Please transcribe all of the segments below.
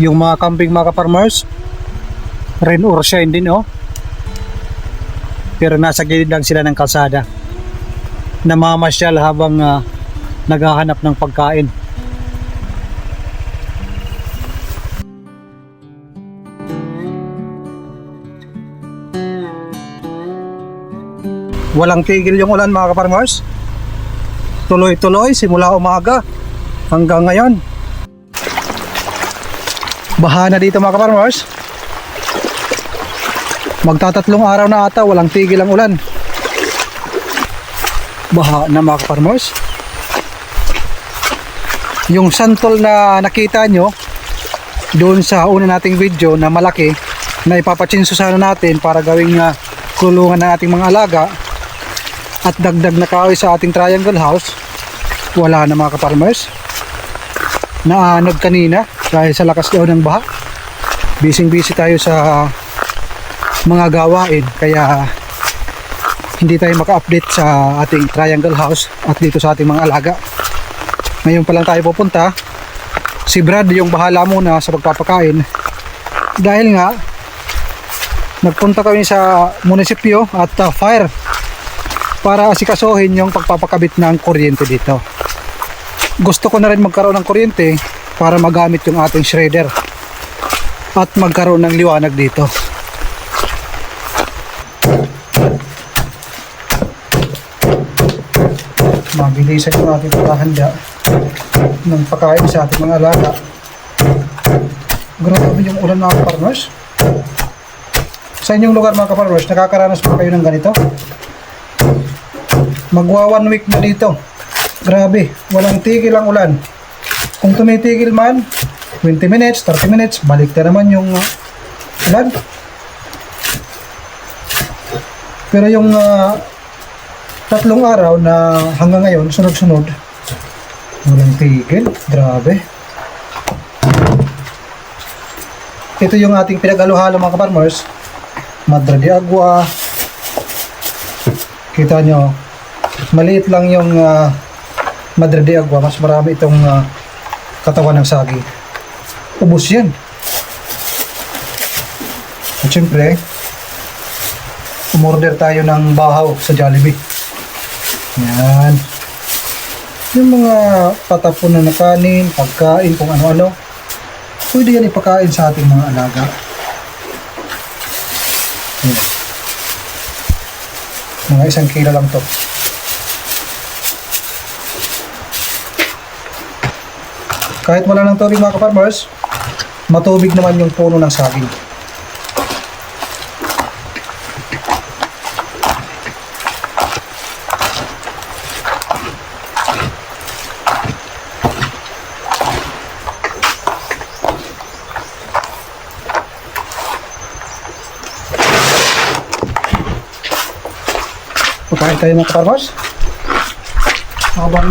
Yung mga camping mga ka-farmers, rain or shine din oh. Pero nasa gilid lang sila ng kalsada, namamasyal habang naghahanap ng pagkain. Walang tigil yung ulan mga ka-farmers. Tuloy-tuloy simula umaga hanggang ngayon. Baha na dito mga ka-farmers. Magtatatlong araw na ata walang tigil ang ulan. Baha na mga ka-farmers. Yung santol na nakita nyo doon sa una nating video na malaki, na ipapachinso sana natin para gawing kulungan ng ating mga alaga at dagdag na kahoy sa ating triangle house, wala na mga ka-farmers. Naanog kanina dahil sa lakas daw ng baha. Busy tayo sa mga gawain, kaya hindi tayo maka-update sa ating triangle house at dito sa ating mga alaga. Ngayon pa lang tayo pupunta. Si Brad yung bahala muna sa pagpapakain, dahil nga nagpunta kami sa munisipyo at fire para asikasuhin yung pagpapakabit ng kuryente dito. Gusto ko na rin magkaroon ng kuryente para magamit yung ating shredder at magkaroon ng liwanag dito. Mabilisan yung ating paghahanda ng pagkain sa ating mga alaga. Grabe yung ulan mga ka-farmers. Sa inyong lugar mga ka-farmers, nakakaranas pa kayo ng ganito? Magwa 1 week na dito. Grabe, walang tigil ang ulan. Kung tumitigil man, 20 minutes, 30 minutes, balik na naman yung ulan. Pero yung 3 araw na hanggang ngayon, sunod-sunod, walang tigil. Grabe. Ito yung ating pinag-halo-halo mga ka-farmers. Madre de agua. Kita nyo, maliit lang yung Madre de agua, mas marami itong katawan ng saging. Ubus yan. At syempre, umorder tayo ng bahaw sa Jollibee. Yan. Yung mga patapon na kanin, pagkain, kung ano-ano, pwede yan ipakain sa ating mga alaga. Yan. Mga 1 kilo lang to. Kahit wala ng tubig mga ka-farmers, matubig naman yung puno ng saging. Pagkain tayo mga ka-farmers. Habang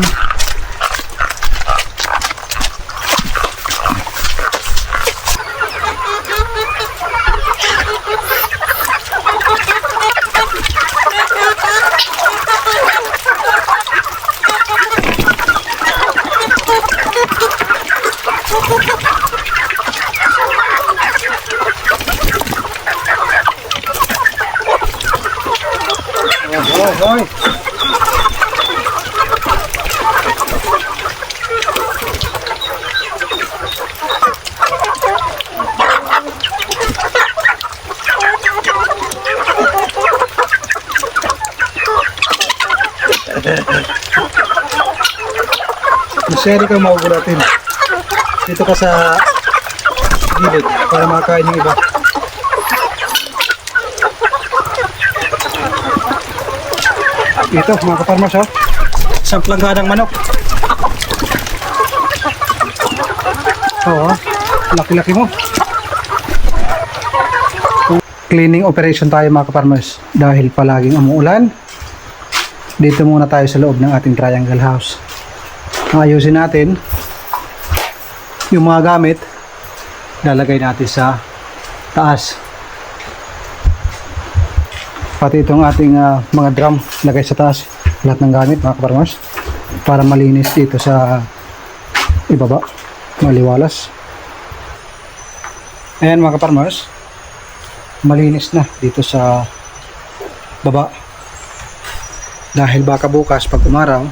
hoy. Masyari kang makugulatin. Dito ka sa gilid para makain yung iba. Ito mga ka-farmers oh. Isang planggadang manok. Oo, laki-laki mo. Cleaning operation tayo mga ka-farmers. Dahil palaging umuulan, dito muna tayo sa loob ng ating triangle house. Ayusin natin yung mga gamit, lalagay natin sa taas. Pati itong ating mga drum lagay sa taas, lahat ng gamit mga kaparmers, para malinis dito sa ibaba, maliwalas. Ayan mga kaparmers, malinis na dito sa baba, dahil baka bukas pag umaraw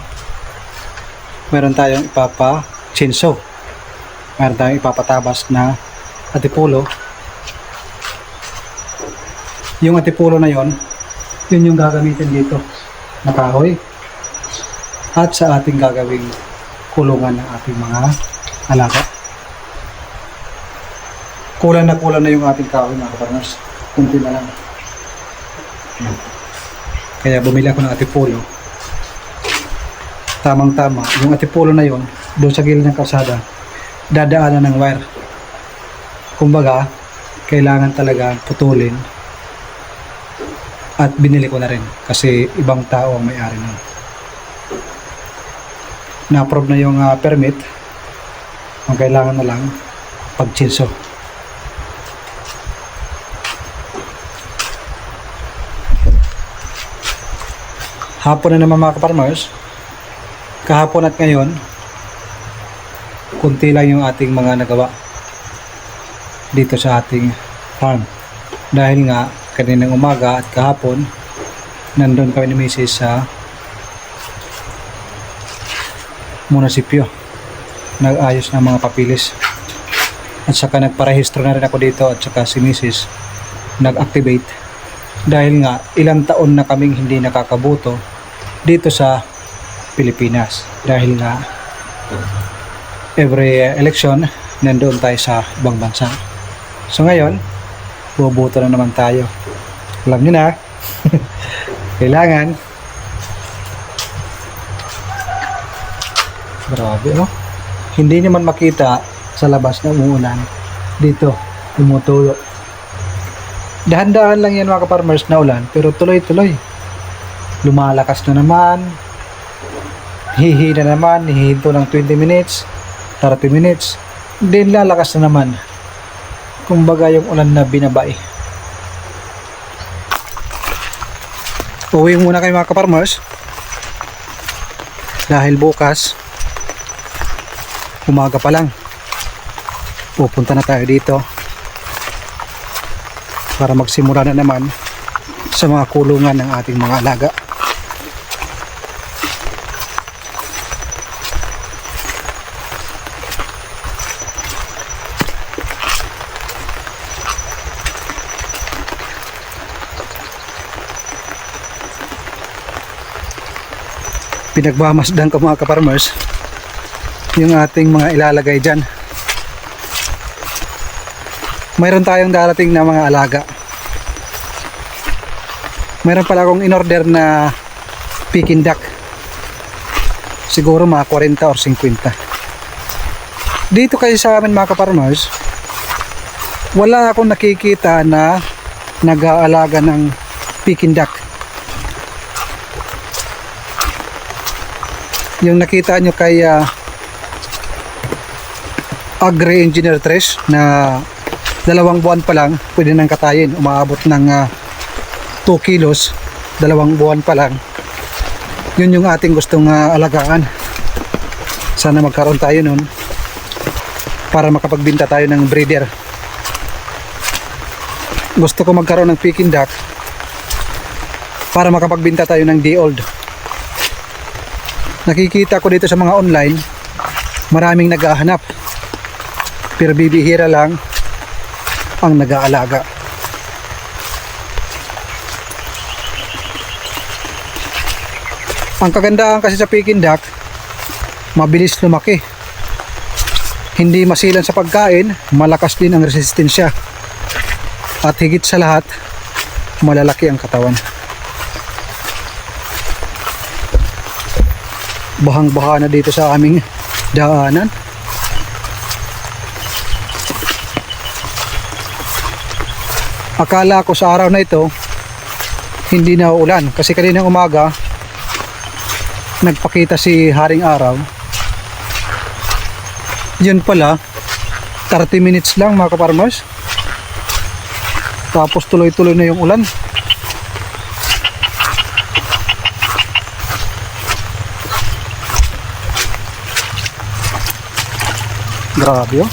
meron tayong ipapa-chinso, meron tayong ipapatabas na atipulo. Yung atipulo na yon, yun yung gagamitin dito na kahoy at sa ating gagawing kulungan ng ating mga alaga. Kulang na yung ating kahoy mga kaparmers, kunti na lang. Kaya bumili ako ng atipulo. Tamang tama, yung atipulo na yon doon sa gilid ng kalsada dadaanan ng wire. Kumbaga kailangan talaga putulin, at binili ko na rin kasi ibang tao ang may-ari nun. Na-approve na yung permit, ang kailangan na lang pag-chinso. Hapon na naman mga kaparmers, kahapon at ngayon kunti lang yung ating mga nagawa dito sa ating farm, dahil nga kaninang umaga at kahapon nandun kami ni Mrs. sa munisipyo, nag-ayos ng mga papilis, at saka nagparehistro na rin ako dito, at saka si Mrs. nag-activate, dahil nga ilang taon na kaming hindi nakakaboto dito sa Pilipinas, dahil nga every election nandoon tayo sa ibang bansa. So ngayon boboto na naman tayo. Alam nyo na kailangan. Grabe oh, hindi naman makita sa labas na umuulan, dito tumutulo. Dahan-dahan lang yan mga kaparmers na ulan, pero tuloy-tuloy. Lumalakas na naman, hihina naman, hihinto ng 20 minutes 30 minutes, then lalakas na naman. Kumbaga yung ulan na binabay. Uwi muna kayo mga kaparmers, dahil bukas umaga pa lang pupunta na tayo dito para magsimula na naman sa mga kulungan ng ating mga alaga. Pinagmamasdan ko mga kaparmers yung ating mga ilalagay dyan. Mayroon tayong darating na mga alaga. Mayroon pala akong in-order na Peking duck, siguro mga 40 or 50. Dito kasi sa amin mga kaparmers, wala akong nakikita na nag-aalaga ng Peking duck. Yung nakita nyo kay Agri-Engineer Tres na 2 buwan pa lang pwede nang katayin, umaabot ng 2 kilos 2 buwan pa lang. Yun yung ating gustong alagaan. Sana magkaroon tayo nun para makapagbinta tayo ng breeder. Gusto ko magkaroon ng Peking duck para makapagbinta tayo ng day old. Nakikita ko dito sa mga online, maraming naghahanap, pero bibihira lang ang nag-aalaga. Ang kagandahan kasi sa Peking duck, mabilis lumaki, hindi masilan sa pagkain, malakas din ang resistensya, at higit sa lahat malalaki ang katawan. Bahang-baha na dito sa aming daanan. Akala ko sa araw na ito hindi na uulan, kasi kaninang umaga nagpakita si Haring Araw. Yun pala 30 minutes lang mga kaparmers, tapos tuloy-tuloy na yung ulan. Grabe oh.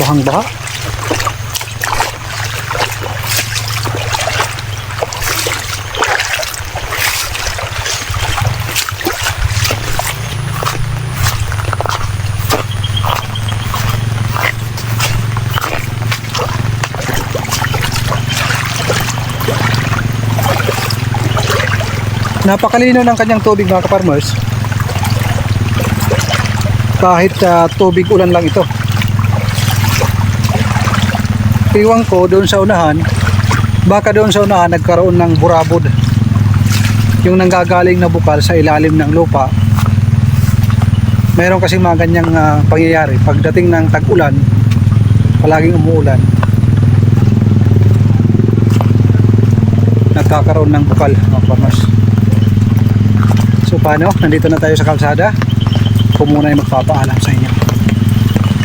Bahang baha. Napakalino ng kanyang tubig mga ka-farmers. Kahit tubig ulan lang ito. Iwan ko doon sa unahan, baka doon sa unahan nagkaroon ng burabod. Yung nanggagaling na bukal sa ilalim ng lupa. Mayroon kasi mga ganyang pangyayari. Pagdating ng tag-ulan, palaging umuulan, nagkakaroon ng bukal mga farmers. So paano? Nandito na tayo sa kalsada. Ako muna ay magpapaalam sa inyo.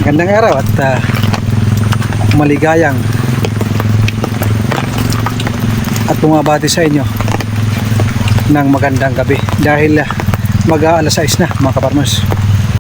Magandang araw at maligayang at bumabati sa inyo ng magandang gabi dahil mag-aalas 6 na mga ka-farmers.